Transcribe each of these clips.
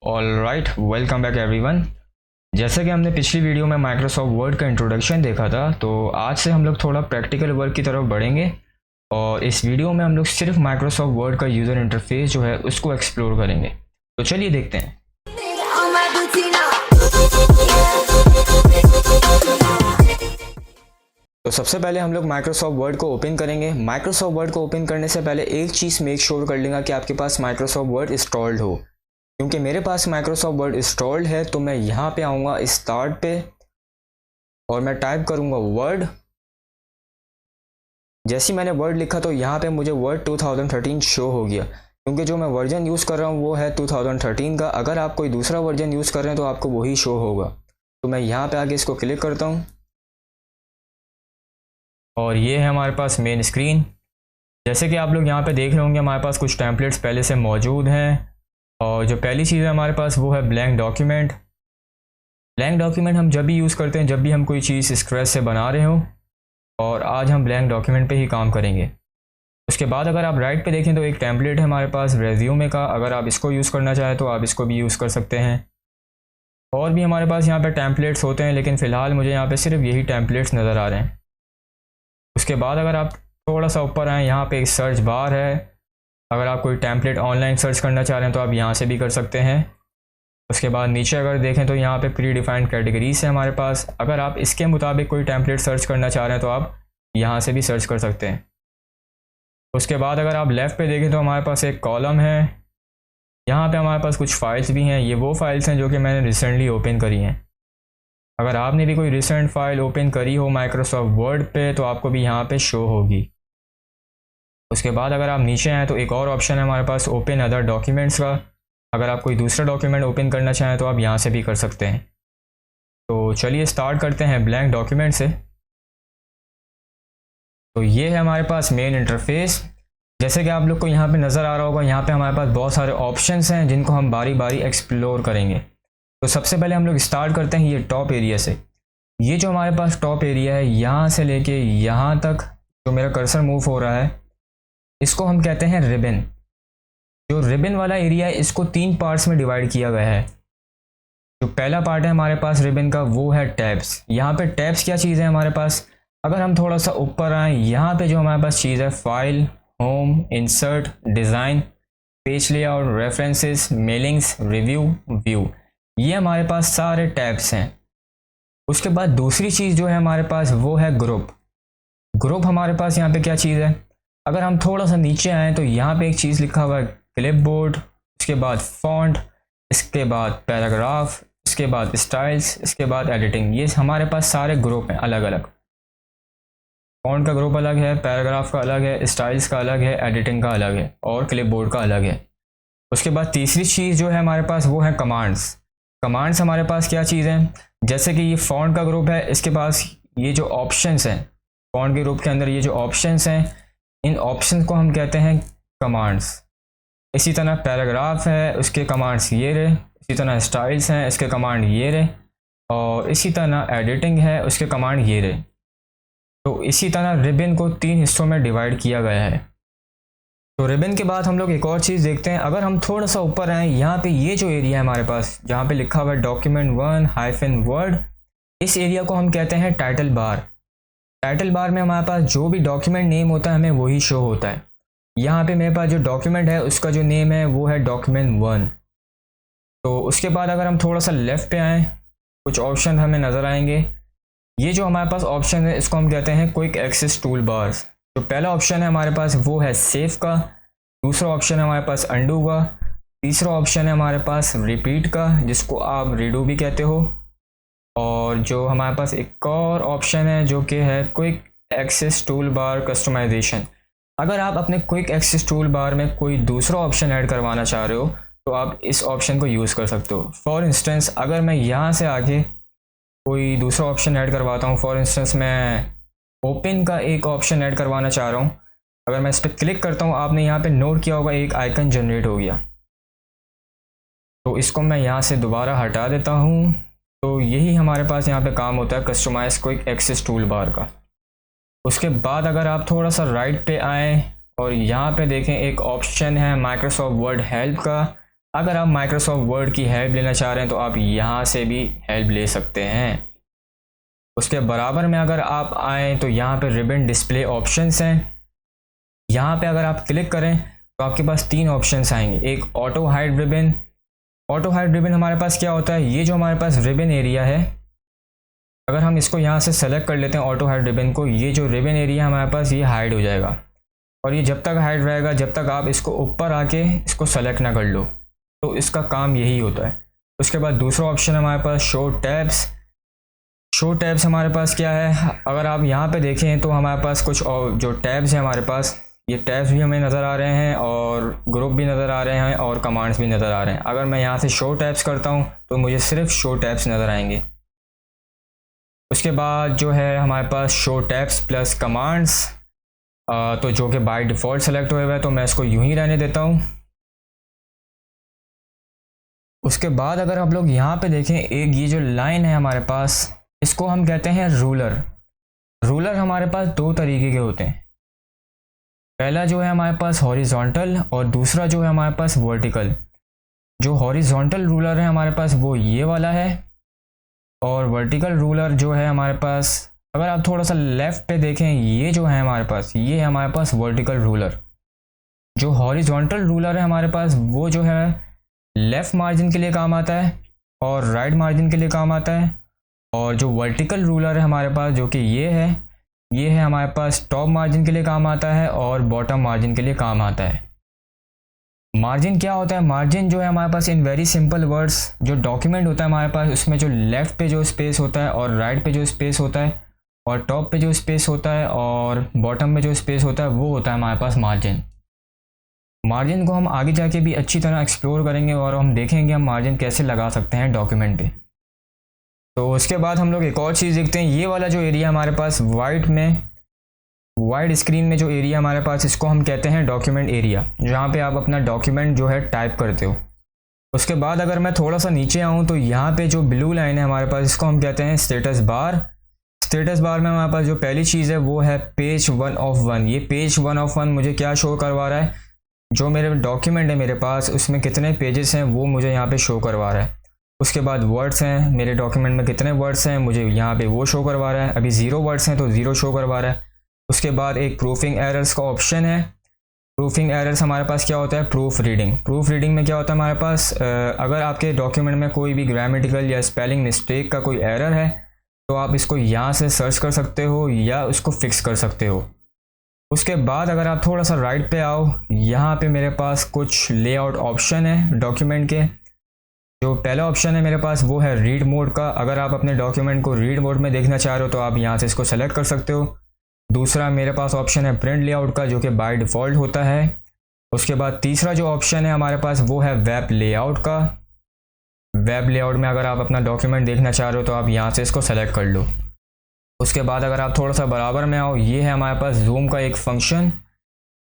Alright, welcome back everyone. जैसे कि हमने पिछली वीडियो में माइक्रोसॉफ्ट वर्ड का इंट्रोडक्शन देखा था, तो आज से हम लोग थोड़ा प्रैक्टिकल वर्क की तरफ बढ़ेंगे और इस वीडियो में हम लोग सिर्फ माइक्रोसॉफ्ट वर्ड का यूज़र इंटरफेस जो है उसको एक्सप्लोर करेंगे। तो चलिए देखते हैं। तो सबसे पहले हम लोग माइक्रोसॉफ्ट वर्ड को ओपन करेंगे। माइक्रोसॉफ्ट वर्ड को ओपन करने से पहले एक चीज़ मेक श्योर कर लेगा कि आपके पास माइक्रोसॉफ्ट वर्ड इंस्टॉल्ड हो। क्योंकि मेरे पास माइक्रोसॉफ्ट वर्ड इंस्टॉल्ड है, तो मैं यहाँ पे आऊँगा स्टार्ट पे और मैं टाइप करूँगा वर्ड। जैसे ही मैंने वर्ड लिखा तो यहाँ पे मुझे वर्ड 2013 शो हो गया, क्योंकि जो मैं वर्जन यूज़ कर रहा हूँ वो है 2013 का। अगर आप कोई दूसरा वर्जन यूज़ कर रहे हैं तो आपको वही शो होगा। तो मैं यहाँ पे आके इसको क्लिक करता हूँ और ये है हमारे पास मेन स्क्रीन। जैसे कि आप लोग यहाँ पे देख रहे होंगे, हमारे पास कुछ टेम्पलेट्स पहले से मौजूद हैं और जो पहली चीज़ है हमारे पास वो है ब्लैंक डॉक्यूमेंट। ब्लैंक डॉक्यूमेंट हम जब भी यूज़ करते हैं जब भी हम कोई चीज़ स्क्रैच से बना रहे हो, और आज हम ब्लैंक डॉक्यूमेंट पे ही काम करेंगे। उसके बाद अगर आप राइट पे देखें तो एक टेम्पलेट है हमारे पास रेज्यूमे का। अगर आप इसको यूज़ करना चाहें तो आप इसको भी यूज़ कर सकते हैं। और भी हमारे पास यहाँ पे टेम्पलेट्स होते हैं, लेकिन फ़िलहाल मुझे यहाँ पे सिर्फ यही टेम्पलेट्स नज़र आ रहे हैं। उसके बाद अगर आप थोड़ा सा ऊपर आएँ, यहाँ पे एक सर्च बार है। अगर आप कोई टेम्पलेट ऑनलाइन सर्च करना चाह रहे हैं तो आप यहाँ से भी कर सकते हैं। उसके बाद नीचे अगर देखें तो यहाँ पे प्री डिफाइंड कैटेगरीज है हमारे पास। अगर आप इसके मुताबिक कोई टेम्पलेट सर्च करना चाह रहे हैं तो आप यहाँ से भी सर्च कर सकते हैं। उसके बाद अगर आप लेफ़्ट पे देखें तो हमारे पास एक कॉलम है। यहाँ पे हमारे पास कुछ फाइल्स भी हैं। ये वो फाइल्स हैं जो कि मैंने रिसेंटली ओपन करी हैं। अगर आपने भी कोई रिसेंट फाइल ओपन करी हो माइक्रोसॉफ्ट वर्ड पे तो आपको भी यहाँ पे शो होगी। उसके बाद अगर आप नीचे आएँ तो एक और ऑप्शन है हमारे पास ओपन अदर डॉक्यूमेंट्स का। अगर आप कोई दूसरा डॉक्यूमेंट ओपन करना चाहें तो आप यहाँ से भी कर सकते हैं। तो चलिए स्टार्ट करते हैं ब्लैंक डॉक्यूमेंट से। तो ये है हमारे पास मेन इंटरफेस। जैसे कि आप लोग को यहाँ पे नज़र आ रहा होगा, यहाँ पे हमारे पास बहुत सारे ऑप्शंस हैं जिनको हम बारी बारी एक्सप्लोर करेंगे। तो सबसे पहले हम लोग स्टार्ट करते हैं ये टॉप एरिया से। ये जो हमारे पास टॉप एरिया है, यहाँ से लेके यहाँ तक जो मेरा कर्सर मूव हो रहा है, इसको हम कहते हैं रिबन। जो रिबन वाला एरिया है इसको 3 पार्ट्स में डिवाइड किया गया है। जो पहला पार्ट है हमारे पास रिबन का वो है टैब्स। यहाँ पे टैब्स क्या चीज़ है हमारे पास, अगर हम थोड़ा सा ऊपर आएँ, यहाँ पे जो हमारे पास चीज़ है file, home, insert, design, page layout, references, mailings, review, view, ये हमारे पास सारे टैब्स हैं। उसके बाद दूसरी चीज़ जो है हमारे पास वो है ग्रुप। ग्रुप हमारे पास यहाँ पे क्या चीज़ है, अगर हम थोड़ा सा नीचे आएँ तो यहाँ पे एक चीज़ लिखा हुआ है क्लिपबोर्ड, उसके बाद फॉन्ट, इसके बाद पैराग्राफ, इसके बाद स्टाइल्स, इसके बाद एडिटिंग। ये हमारे पास सारे ग्रुप हैं अलग अलग। फॉन्ट का ग्रुप अलग है, पैराग्राफ का अलग है, स्टाइल्स का अलग है, एडिटिंग का अलग है और क्लिपबोर्ड का अलग है। उसके बाद तीसरी चीज़ जो है हमारे पास वो है कमांड्स। कमांड्स हमारे पास क्या चीज़ है, जैसे कि ये फॉन्ट का ग्रुप है, इसके पास ये जो ऑप्शंस हैं, फॉन्ट के ग्रुप के अंदर ये जो ऑप्शंस हैं, इन ऑप्शंस को हम कहते हैं कमांड्स। इसी तरह पैराग्राफ है, उसके कमांड्स ये रहे। इसी तरह स्टाइल्स हैं, इसके कमांड ये रहे। और इसी तरह एडिटिंग है, उसके कमांड ये रहे। तो इसी तरह रिबन को 3 हिस्सों में डिवाइड किया गया है। तो रिबन के बाद हम लोग एक और चीज़ देखते हैं। अगर हम थोड़ा सा ऊपर आएँ, यहाँ पे ये जो एरिया है हमारे पास जहाँ पे लिखा हुआ है डॉक्यूमेंट 1 वर्ड, इस एरिया को हम कहते हैं टाइटल बार। टाइटल बार में हमारे पास जो भी डॉक्यूमेंट नेम होता है हमें वही शो होता है। यहाँ पे मेरे पास जो डॉक्यूमेंट है उसका जो नेम है वो है डॉक्यूमेंट 1। तो उसके बाद अगर हम थोड़ा सा लेफ़्ट पे आएँ, कुछ ऑप्शन हमें नज़र आएंगे। ये जो हमारे पास ऑप्शन है इसको हम कहते हैं क्विक एक्सेस टूल बार्स। तो पहला ऑप्शन है हमारे पास वो है सेव का, दूसरा ऑप्शन है हमारे पास अंडू का, तीसरा ऑप्शन है हमारे पास रिपीट का, जिसको आप रीडू भी कहते हो, और जो हमारे पास एक और ऑप्शन है जो कि है quick access tool bar customization. अगर आप अपने क्विक एक्सेस टूल बार में कोई दूसरा ऑप्शन ऐड करवाना चाह रहे हो तो आप इस ऑप्शन को यूज़ कर सकते हो। फॉर इंस्टेंस अगर मैं यहाँ से आगे कोई दूसरा ऑप्शन ऐड करवाता हूँ, फॉर इंस्टेंस मैं ओपन का एक ऑप्शन ऐड करवाना चाह रहा हूँ, अगर मैं इस पर क्लिक करता हूँ, आपने यहाँ पे नोट किया होगा एक आइकन जनरेट हो गया। तो इसको मैं यहाँ से दोबारा हटा देता हूँ। तो यही हमारे पास यहाँ पे काम होता है customize quick access tool bar का। उसके बाद अगर आप थोड़ा सा राइट पे आएँ और यहाँ पे देखें एक ऑप्शन है माइक्रोसॉफ्ट वर्ड हेल्प का, अगर आप माइक्रोसॉफ्ट वर्ड की हेल्प लेना चाह रहे हैं तो आप यहाँ से भी हेल्प ले सकते हैं। उसके बराबर में अगर आप आएँ तो यहाँ पे रिबन डिस्प्ले ऑप्शंस हैं। यहाँ पे अगर आप क्लिक करें तो आपके पास 3 ऑप्शंस आएंगे। एक auto hide ribbon. Auto hide ribbon हमारे पास क्या होता है, ये जो हमारे पास रिबन एरिया है, अगर हम इसको यहाँ से सेलेक्ट कर लेते हैं ऑटो हाइड रिबन को, ये जो रिबन एरिया हमारे पास ये हाइड हो जाएगा। और ये जब तक हाइड रहेगा जब तक आप इसको ऊपर आके इसको सेलेक्ट ना कर लो, तो इसका काम यही होता है। उसके बाद दूसरा ऑप्शन हमारे पास शो टैब्स। शो टैब्स हमारे पास क्या है, अगर आप यहाँ पे देखें तो हमारे पास कुछ और जो टैब्स हैं हमारे पास, ये टैब्स भी हमें नज़र आ रहे हैं और ग्रुप भी नज़र आ रहे हैं और कमांड्स भी नज़र आ रहे हैं। अगर मैं यहाँ से शो टैब्स करता हूँ तो मुझे सिर्फ शो टैब्स नज़र आएंगे। उसके बाद जो है हमारे पास शो टैब्स प्लस कमांड्स, तो जो कि बाय डिफ़ॉल्ट सेलेक्ट हुए हुए है, तो मैं इसको यूं ही रहने देता हूँ। उसके बाद अगर आप लोग यहाँ पे देखें, एक ये जो लाइन है हमारे पास, इसको हम कहते हैं रूलर। रूलर हमारे पास 2 तरीके के होते हैं। पहला जो है हमारे पास हॉरिजॉन्टल और दूसरा जो है हमारे पास वर्टिकल। जो हॉरिजॉन्टल रूलर है हमारे पास वो ये वाला है, और वर्टिकल रूलर जो है हमारे पास, अगर आप थोड़ा सा लेफ़्ट पे देखें, ये जो है हमारे पास, ये है हमारे पास वर्टिकल रूलर। जो हॉरिजॉन्टल रूलर है हमारे पास वो जो है लेफ़्ट मार्जिन के लिए काम आता है और राइट मार्जिन के लिए काम आता है। और जो वर्टिकल रूलर है हमारे पास, जो कि ये है हमारे पास टॉप मार्जिन के लिए काम आता है और बॉटम मार्जिन के लिए काम आता है। मार्जिन क्या होता है, मार्जिन जो है हमारे पास इन वेरी सिंपल वर्ड्स, जो डॉक्यूमेंट होता है हमारे पास उसमें जो लेफ़्ट पे जो स्पेस होता है और राइट पे जो स्पेस होता है और टॉप पे जो स्पेस होता है और बॉटम में जो स्पेस होता है वो होता है हमारे पास मार्जिन। मार्जिन को हम आगे जाके भी अच्छी तरह एक्सप्लोर करेंगे और हम देखेंगे हम मार्जिन कैसे लगा सकते हैं डॉक्यूमेंट पे। तो उसके बाद हम लोग एक और चीज़ देखते हैं, ये वाला जो एरिया हमारे पास वाइड स्क्रीन में जो एरिया हमारे पास, इसको हम कहते हैं डॉक्यूमेंट एरिया, जहाँ पे आप अपना डॉक्यूमेंट जो है टाइप करते हो। उसके बाद अगर मैं थोड़ा सा नीचे आऊँ तो यहाँ पे जो ब्लू लाइन है हमारे पास, इसको हम कहते हैं स्टेटस बार। स्टेटस बार में हमारे पास जो पहली चीज़ है वो है पेज 1 ऑफ 1। ये पेज 1 ऑफ 1 मुझे क्या शो करवा रहा है, जो मेरे डॉक्यूमेंट है मेरे पास उसमें कितने पेजेस हैं वो मुझे यहाँ पे शो करवा रहा है। उसके बाद वर्ड्स हैं, मेरे डॉक्यूमेंट में कितने वर्ड्स हैं मुझे यहाँ पे वो शो करवा रहा है। अभी 0 वर्ड्स हैं तो 0 शो करवा रहा है। उसके बाद एक प्रूफिंग एरर्स का ऑप्शन है। प्रूफिंग एरर्स हमारे पास क्या होता है, प्रूफ रीडिंग। प्रूफ रीडिंग में क्या होता है हमारे पास, अगर आपके डॉक्यूमेंट में कोई भी ग्रामेटिकल या स्पेलिंग मिस्टेक का कोई एरर है तो आप इसको यहाँ से सर्च कर सकते हो या उसको फिक्स कर सकते हो। उसके बाद अगर आप थोड़ा सा राइट पे आओ, यहाँ पे मेरे पास कुछ लेआउट ऑप्शन है डॉक्यूमेंट के। जो पहला ऑप्शन है मेरे पास वो है रीड मोड का। अगर आप अपने डॉक्यूमेंट को रीड मोड में देखना चाह रहे हो तो आप यहाँ से इसको सेलेक्ट कर सकते हो। दूसरा मेरे पास ऑप्शन है प्रिंट लेआउट का, जो कि बाय डिफ़ॉल्ट होता है। उसके बाद तीसरा जो ऑप्शन है हमारे पास वो है वेब लेआउट का। वेब लेआउट में अगर आप अपना डॉक्यूमेंट देखना चाह रहे हो तो आप यहाँ से इसको सेलेक्ट कर लो। उसके बाद अगर आप थोड़ा सा बराबर में आओ, ये है हमारे पास जूम का एक फंक्शन।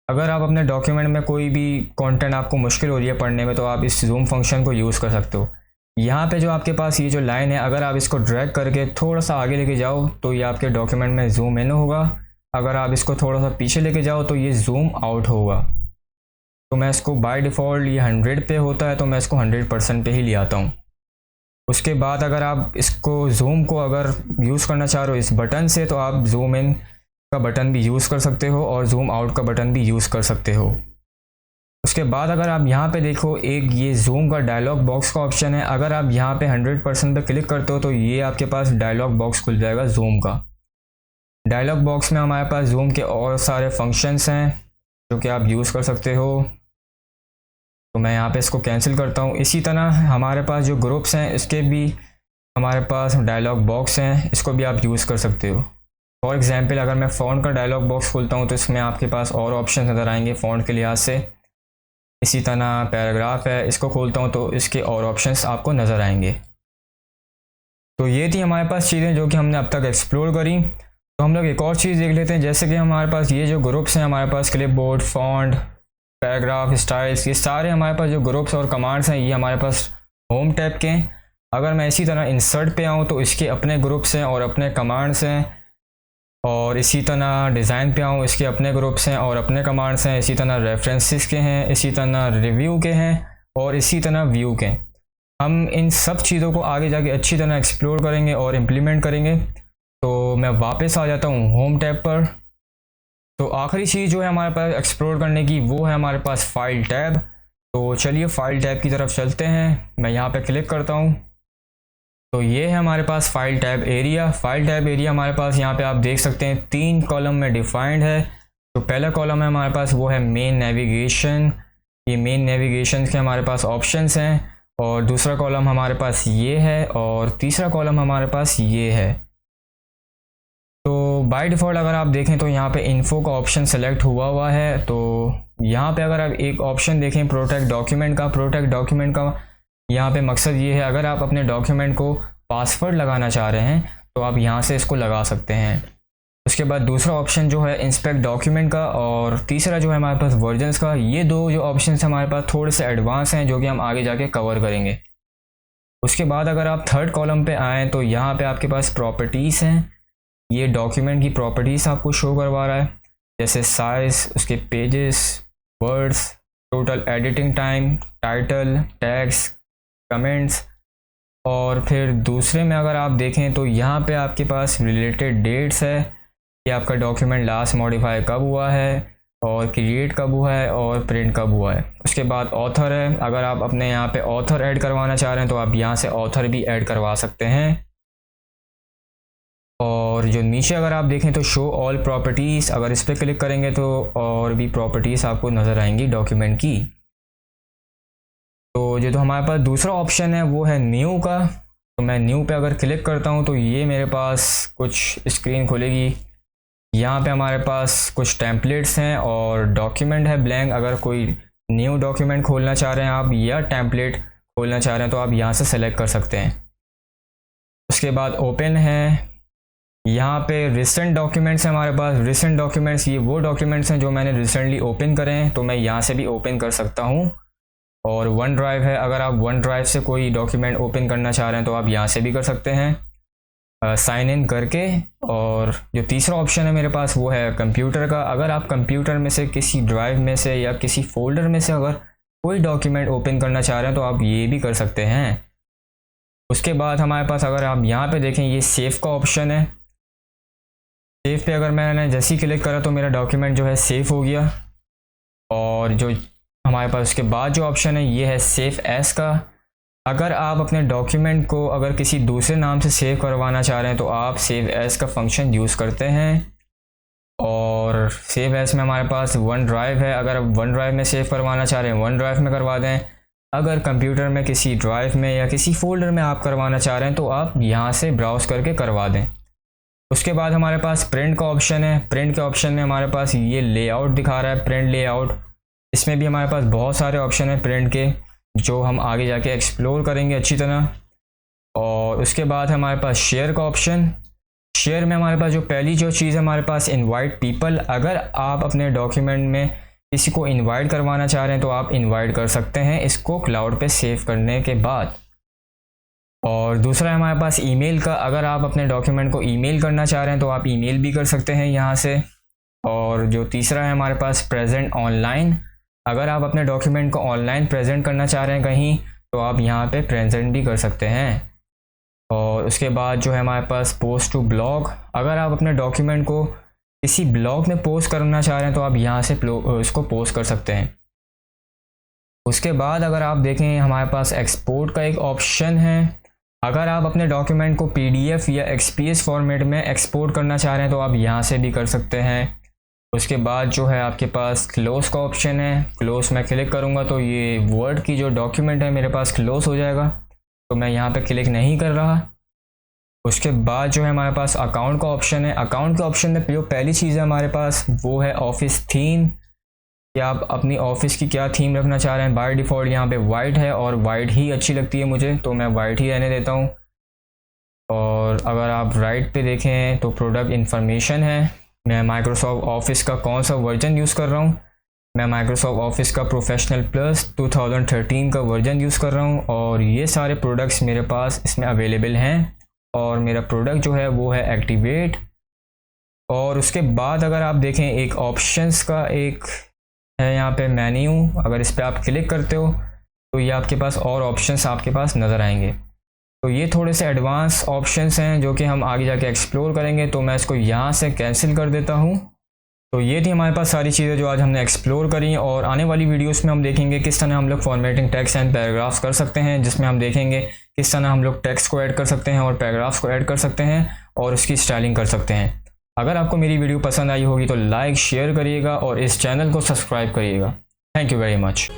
अगर आप अपने डॉक्यूमेंट में कोई भी कंटेंट आपको मुश्किल हो रही है पढ़ने में तो आप इस जूम फंक्शन को यूज़ कर सकते हो। यहाँ पे जो आपके पास ये जो लाइन है, अगर आप इसको ड्रैग करके थोड़ा सा आगे लेके जाओ तो ये आपके डॉक्यूमेंट में जूम इन होगा। अगर आप इसको थोड़ा सा पीछे लेके जाओ तो ये जूम आउट होगा। तो मैं इसको बाय डिफ़ॉल्ट ये 100 पे होता है तो मैं इसको 100% पे ही ले आता हूँ। उसके बाद अगर आप इसको जूम को अगर यूज़ करना चाह रहे हो इस बटन से तो आप जूम इन का बटन भी यूज़ कर सकते हो और जूम आउट का बटन भी यूज़ कर सकते हो। उसके बाद अगर आप यहाँ पे देखो, एक ये जूम का डायलॉग बॉक्स का ऑप्शन है। अगर आप यहाँ पे 100% पे क्लिक करते हो तो ये आपके पास डायलॉग बॉक्स खुल जाएगा जूम का। डायलॉग बॉक्स में हमारे पास जूम के और सारे फंक्शंस हैं जो कि आप यूज़ कर सकते हो। तो मैं यहाँ पे इसको कैंसिल करता हूँ। इसी तरह हमारे पास जो ग्रुप्स हैं इसके भी हमारे पास डायलॉग बॉक्स हैं, इसको भी आप यूज़ कर सकते हो। फॉर एग्जांपल अगर मैं फ़ॉन्ट का डायलॉग बॉक्स खोलता हूँ तो इसमें आपके पास और ऑप्शन नज़र आएंगे फ़ॉन्ट के लिहाज से। इसी तरह पैराग्राफ है, इसको खोलता हूँ तो इसके और ऑप्शंस आपको नज़र आएंगे। तो ये थी हमारे पास चीज़ें जो कि हमने अब तक एक्सप्लोर करी। तो हम लोग एक और चीज़ देख लेते हैं, जैसे कि हमारे पास ये जो ग्रुप्स हैं, हमारे पास क्लिपबोर्ड, फॉन्ट, पैराग्राफ, स्टाइल्स, ये सारे हमारे पास जो ग्रुप्स और कमांड्स हैं ये हमारे पास होम टैब के हैं। अगर मैं इसी तरह इंसर्ट पे आऊँ तो इसके अपने ग्रुप्स हैं और अपने कमांड्स हैं, और इसी तरह डिज़ाइन पे आऊँ इसके अपने ग्रुप्स हैं और अपने कमांड्स हैं। इसी तरह रेफरेंसेस के हैं, इसी तरह रिव्यू के हैं और इसी तरह व्यू के। हम इन सब चीज़ों को आगे जाके अच्छी तरह एक्सप्लोर करेंगे और इम्प्लीमेंट करेंगे। तो मैं वापस आ जाता हूँ होम टैब पर। तो आखिरी चीज़ जो है हमारे पास एक्सप्लोर करने की वो है हमारे पास फाइल टैब। तो चलिए फाइल टैब की तरफ चलते हैं। मैं यहाँ पे क्लिक करता हूँ तो ये है हमारे पास file tab area. File tab area हमारे पास यहाँ पे आप देख सकते हैं 3 कॉलम में डिफाइंड है। तो पहला कॉलम है हमारे पास वो है मेन नेविगेशन। ये मेन नेविगेशन के हमारे पास ऑप्शंस हैं। और दूसरा कॉलम हमारे पास ये है और तीसरा कॉलम हमारे पास ये है। तो बाय डिफ़ॉल्ट अगर आप देखें तो यहाँ पे इन्फो का ऑप्शन सेलेक्ट हुआ है। तो यहाँ पे अगर आप एक ऑप्शन देखें प्रोटेक्ट डॉक्यूमेंट का यहाँ पे मकसद ये है, अगर आप अपने डॉक्यूमेंट को पासवर्ड लगाना चाह रहे हैं तो आप यहाँ से इसको लगा सकते हैं। उसके बाद दूसरा ऑप्शन जो है इंस्पेक्ट डॉक्यूमेंट का और तीसरा जो है हमारे पास वर्जन्स का। ये दो जो ऑप्शन हमारे पास थोड़े से एडवांस हैं जो कि हम आगे जाके कवर करेंगे। उसके बाद अगर आप थर्ड कॉलम पे आएँ तो यहाँ पे आपके पास प्रॉपर्टीज़ हैं। ये डॉक्यूमेंट की प्रॉपर्टीज़ आपको शो करवा रहा है, जैसे साइज़, उसके pages, words, total editing time, title, tags, comments. और फिर दूसरे में अगर आप देखें तो यहाँ पे आपके पास रिलेटेड डेट्स है कि आपका डॉक्यूमेंट लास्ट मॉडिफाई कब हुआ है और क्रिएट कब हुआ है और प्रिंट कब हुआ है। उसके बाद ऑथर है, अगर आप अपने यहाँ पे ऑथर ऐड करवाना चाह रहे हैं तो आप यहाँ से ऑथर भी ऐड करवा सकते हैं। और जो नीचे अगर आप देखें तो शो ऑल प्रॉपर्टीज़, अगर इस पर क्लिक करेंगे तो और भी प्रॉपर्टीज़ आपको नज़र आएंगी डॉक्यूमेंट की। तो जो हमारे पास दूसरा ऑप्शन है वो है न्यू का। तो मैं न्यू पे अगर क्लिक करता हूँ तो ये मेरे पास कुछ स्क्रीन खुलेगी। यहाँ पे हमारे पास कुछ टेम्पलेट्स हैं और डॉक्यूमेंट है ब्लैंक। अगर कोई न्यू डॉक्यूमेंट खोलना चाह रहे हैं आप या टेम्पलेट खोलना चाह रहे हैं तो आप यहाँ से सेलेक्ट कर सकते हैं। उसके बाद ओपन है, यहाँ पे रिसेंट डॉक्यूमेंट्स हैं हमारे पास। रिसेंट डॉक्यूमेंट्स ये वो डॉक्यूमेंट्स हैं जो मैंने रिसेंटली ओपन करे हैं, तो मैं यहाँ से भी ओपन कर सकता हूँ। और वन ड्राइव है, अगर आप वन ड्राइव से कोई डॉक्यूमेंट ओपन करना चाह रहे हैं तो आप यहाँ से भी कर सकते हैं साइन इन करके। और जो तीसरा ऑप्शन है मेरे पास वो है कंप्यूटर का। अगर आप कंप्यूटर में से किसी ड्राइव में से या किसी फोल्डर में से अगर कोई डॉक्यूमेंट ओपन करना चाह रहे हैं तो आप ये भी कर सकते हैं। उसके बाद हमारे पास अगर आप यहाँ पे देखें ये सेव का ऑप्शन है। सेव पे अगर मैंने जैसे ही क्लिक करा तो मेरा डॉक्यूमेंट जो है सेव हो गया। और जो हमारे पास उसके बाद जो ऑप्शन है ये है सेव एज का। अगर आप अपने डॉक्यूमेंट को अगर किसी दूसरे नाम से सेव करवाना चाह रहे हैं तो आप सेव एज का फंक्शन यूज़ करते हैं। और सेव एज में हमारे पास वन ड्राइव है, अगर आप वन ड्राइव में सेव करवाना चाह रहे हैं वन ड्राइव में करवा दें। अगर कंप्यूटर में किसी ड्राइव में या किसी फोल्डर में आप करवाना चाह रहे हैं तो आप यहाँ से ब्राउज़ करके करवा दें। उसके बाद हमारे पास प्रिंट का ऑप्शन है। प्रिंट के ऑप्शन में हमारे पास ये लेआउट दिखा रहा है, प्रिंट लेआउट। इसमें भी हमारे पास बहुत सारे ऑप्शन हैं प्रिंट के जो हम आगे जाके एक्सप्लोर करेंगे अच्छी तरह। और उसके बाद हमारे पास शेयर का ऑप्शन। शेयर में हमारे पास जो पहली जो चीज़ है हमारे पास इनवाइट पीपल। अगर आप अपने डॉक्यूमेंट में किसी को इनवाइट करवाना चाह रहे हैं तो आप इनवाइट कर सकते हैं इसको क्लाउड पे सेव करने के बाद। और दूसरा है हमारे पास ईमेल का। अगर आप अपने डॉक्यूमेंट को ईमेल करना चाह रहे हैं तो आप ईमेल भी कर सकते हैं यहाँ से। और जो तीसरा है हमारे पास प्रेजेंट ऑनलाइन। अगर आप अपने डॉक्यूमेंट को ऑनलाइन प्रेजेंट करना चाह रहे हैं कहीं तो आप यहाँ पे प्रेजेंट भी कर सकते हैं। और उसके बाद जो है हमारे पास पोस्ट टू ब्लॉग। अगर आप अपने डॉक्यूमेंट को किसी ब्लॉग में पोस्ट करना चाह रहे हैं तो आप यहाँ से उसको पोस्ट कर सकते हैं। उसके बाद अगर आप देखें हमारे पास एक्सपोर्ट का एक ऑप्शन है। अगर आप अपने डॉक्यूमेंट को PDF या XPS फॉर्मेट में एक्सपोर्ट करना चाह रहे हैं तो आप यहाँ से भी कर सकते हैं। उसके बाद जो है आपके पास क्लोज का ऑप्शन है। क्लोज में क्लिक करूँगा तो ये वर्ड की जो डॉक्यूमेंट है मेरे पास क्लोज हो जाएगा, तो मैं यहाँ पे क्लिक नहीं कर रहा। उसके बाद जो है हमारे पास अकाउंट का ऑप्शन है। अकाउंट के ऑप्शन में जो पहली चीज़ है हमारे पास वो है ऑफिस थीम, कि आप अपनी ऑफिस की क्या थीम रखना चाह रहे हैं। बाय डिफ़ॉल्ट यहाँ पे वाइट है और वाइट ही अच्छी लगती है मुझे, तो मैं वाइट ही रहने देता हूँ। और अगर आप राइट पे देखें तो प्रोडक्ट इन्फॉर्मेशन है। मैं माइक्रोसॉफ्ट ऑफिस का कौन सा वर्जन यूज़ कर रहा हूँ, मैं माइक्रोसॉफ्ट ऑफिस का प्रोफेशनल प्लस 2013 का वर्जन यूज़ कर रहा हूँ। और ये सारे प्रोडक्ट्स मेरे पास इसमें अवेलेबल हैं और मेरा प्रोडक्ट जो है वो है एक्टिवेट। और उसके बाद अगर आप देखें एक ऑप्शंस का एक है यहाँ पे मेन्यू। अगर इस पर आप क्लिक करते हो तो ये आपके पास और ऑप्शंस आपके पास नज़र आएंगे। तो ये थोड़े से एडवांस ऑप्शंस हैं जो कि हम आगे जाके एक्सप्लोर करेंगे। तो मैं इसको यहाँ से कैंसिल कर देता हूँ। तो ये थी हमारे पास सारी चीज़ें जो आज हमने एक्सप्लोर करी, और आने वाली वीडियोस में हम देखेंगे किस तरह हम लोग फॉर्मेटिंग टेक्स्ट एंड पैराग्राफ्स कर सकते हैं, जिसमें हम देखेंगे किस तरह हम लोग टेक्स्ट को ऐड कर सकते हैं और पैराग्राफ्स को ऐड कर सकते हैं और उसकी स्टाइलिंग कर सकते हैं। अगर आपको मेरी वीडियो पसंद आई होगी तो लाइक शेयर करिएगा और इस चैनल को सब्सक्राइब करिएगा। Thank you very much.